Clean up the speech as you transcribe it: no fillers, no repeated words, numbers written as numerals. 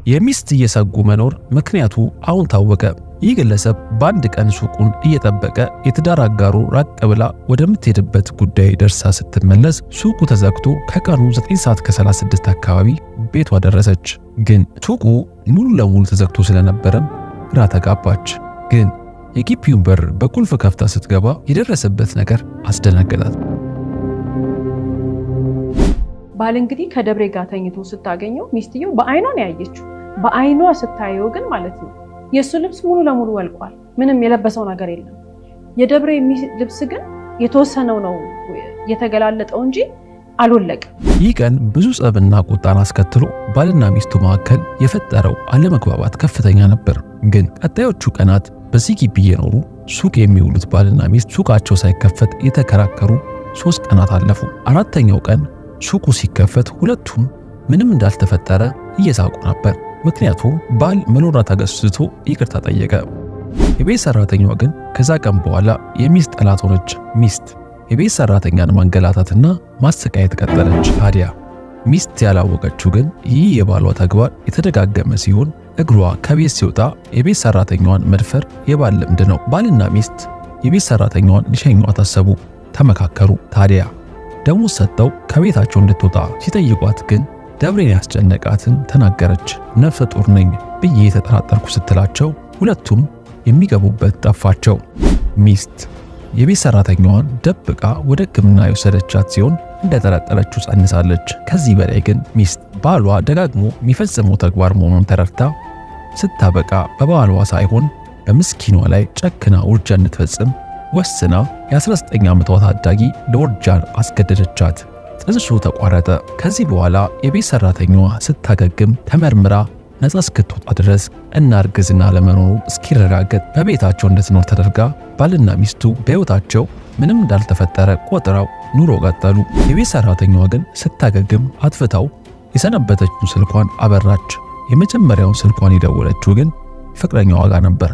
የሚስት እየሰጉ መኖር ምክንያቱ አሁን ታወቀ። ይህ ግለሰብ በአንድ ቀን ሱቁን እየጠበቀ የትዳር አጋሩ ራቅ ብላ ወደምትሄድበት ጉዳይ ደርሳ ስትመለስ ሱቁ ተዘግቶ ከቀኑ 9:36 አካባቢ ቤቷ ደረሰች። ግን ሱቁ ሙሉ ለሙሉ ተዘግቶ ስለነበረም ግራ ተጋባች። ግን የግቢውን በር በቁልፍ ከፍታ ስትገባ የደረሰበት ነገር አስደነገጣት። ባል እንግዲህ ከደብሬ ጋር ተኝቶ ስታገኘው ሚስትየው በአይኗ ነው ያየችው። በአይኗ ስታየው ግን ማለት ነው የሱ ልብስ ሙሉ ለሙሉ ወልቋል። ምንም የለበሰው ነገር የለም። የደብሬ ልብስ ግን የተወሰነው ነው የተገላለጠው እንጂ አልወለቀም። ይህ ቀን ብዙ ጸብና ቁጣን አስከትሎ ባልና ሚስቱ መካከል የፈጠረው አለመግባባት ከፍተኛ ነበር። ግን ቀጣዮቹ ቀናት በዚህ ግቢ የኖሩ ሱቅ የሚውሉት ባልና ሚስት ሱቃቸው ሳይከፈት የተከራከሩ 3 ቀናት አለፉ። አራተኛው ቀን ሱቁ ሲከፈት ሁለቱም ምንም እንዳልተፈጠረ እየሳቁ ነበር። ምክንያቱም ባል መኖራ ተገስቶ ይቅርታ ጠየቀ። የቤት ሰራተኛዋ ግን ከዛ ቀን በኋላ የሚስት ጠላት ሆነች። ሚስት የቤት ሰራተኛን ማንገላታትና ማሰቃየት ቀጠለች። ታዲያ ሚስት ያላወቀችው ግን ይህ የባሏ ተግባር የተደጋገመ ሲሆን እግሯ ከቤት ሲወጣ የቤት ሰራተኛዋን መድፈር የባል ልምድ ነው። ባልና ሚስት የቤት ሰራተኛዋን ሊሸኟት አሰቡ፣ ተመካከሩ። ታዲያ ደሞዝ ሰጠው ከቤታቸው እንድትወጣ ሲጠይቋት ግን ደብሬን ያስጨነቃትን ተናገረች። ነፍሰ ጡር ነኝ ብዬ ተጠራጠርኩ ስትላቸው ሁለቱም የሚገቡበት ጠፋቸው። ሚስት የቤት ሰራተኛዋን ደብቃ ወደ ሕክምና የወሰደቻት ሲሆን እንደጠረጠረችው ጸንሳለች። ከዚህ በላይ ግን ሚስት ባሏ ደጋግሞ የሚፈጽመው ተግባር መሆኑን ተረድታ ስታበቃ በባሏ ሳይሆን በምስኪኗ ላይ ጨክና ውርጃ እንድትፈጽም ወስና የ19 ዓመቷ ታዳጊ ለውርጃን አስገደደቻት። ጽንሱ ተቋረጠ። ከዚህ በኋላ የቤት ሰራተኛዋ ስታገግም ተመርምራ ነፃ እስክትወጣ ድረስ እና እርግዝና ለመኖሩ እስኪረጋገጥ በቤታቸው እንድትኖር ተደርጋ ባልና ሚስቱ በሕይወታቸው ምንም እንዳልተፈጠረ ቆጥረው ኑሮ ቀጠሉ። የቤት ሰራተኛዋ ግን ስታገግም አጥፍታው የሰነበተችውን ስልኳን አበራች። የመጀመሪያውን ስልኳን የደወለችው ግን ፍቅረኛዋ ጋር ነበር።